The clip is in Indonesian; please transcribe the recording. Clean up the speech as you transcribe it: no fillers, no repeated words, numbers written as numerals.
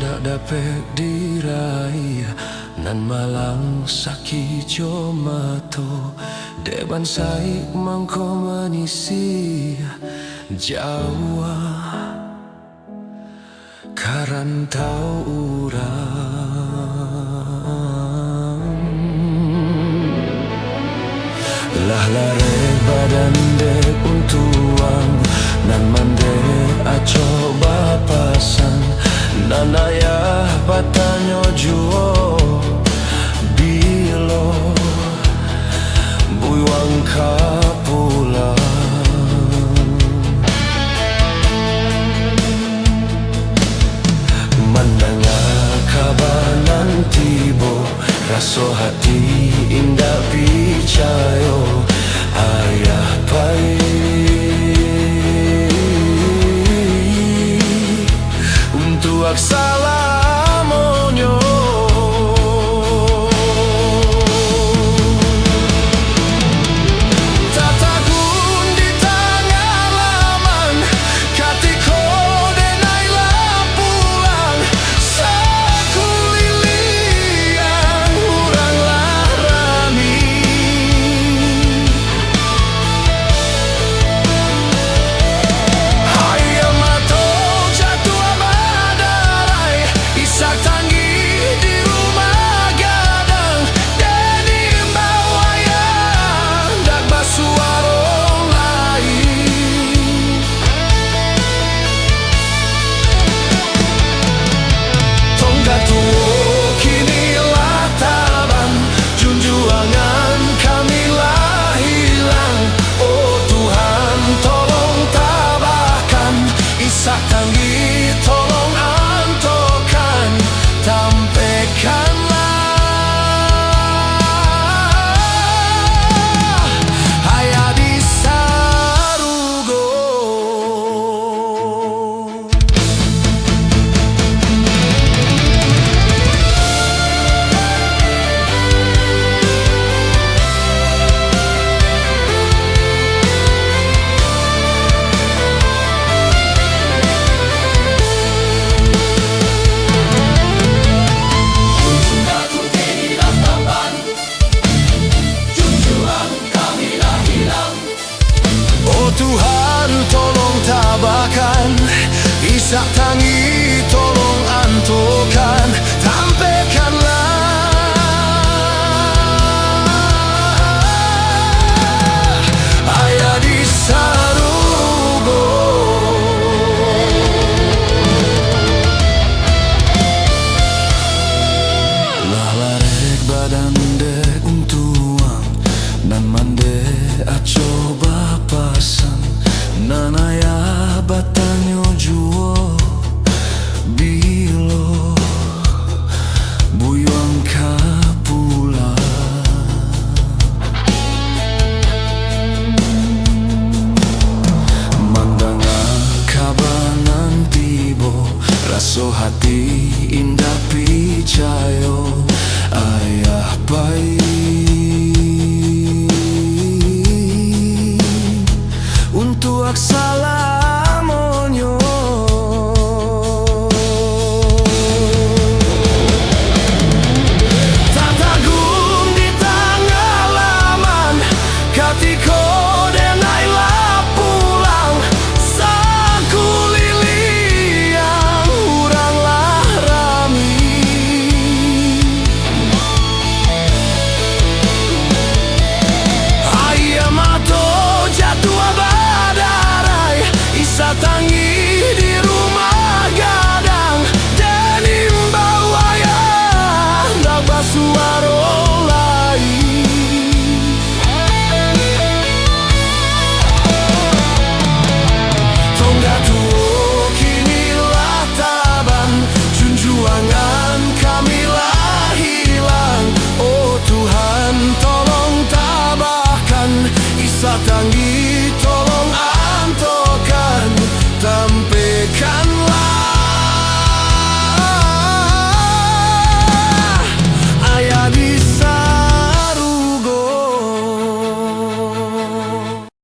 ndak dapat diraih nan malang sakit jomato deban sai mangko menisi Jawa karantau urang lah lare badan dek untuang nan mande aco bapasan nan ayah batanyo juo bilo buiwang kapulang mandanga kabanan tibo raso hati indah picayo ayah pai untuk salamonyo tatagun di tangan laman katiko denai pulang sakulilian uranglah rami hayamato jatuh abadarai isak tanggi di rumah gadang deni bawayang dak basuarong lain tongkat tuo kini lataban junjuangan kamilah hilang oh Tuhan tolong tabahkan isak tanggi tolong antokan tampaikanlah hayadi sarugo oh Tuhan tolong tabahkan isak tangi tolong antokan tampaikanlah hayadi sarugo lah larek badan dek untuang nan mande aco bapasan nan ayah batanyo juo bilo buyuang kapulang mandanga kabanan tibo raso hati indah picayo ayah pai untuk salah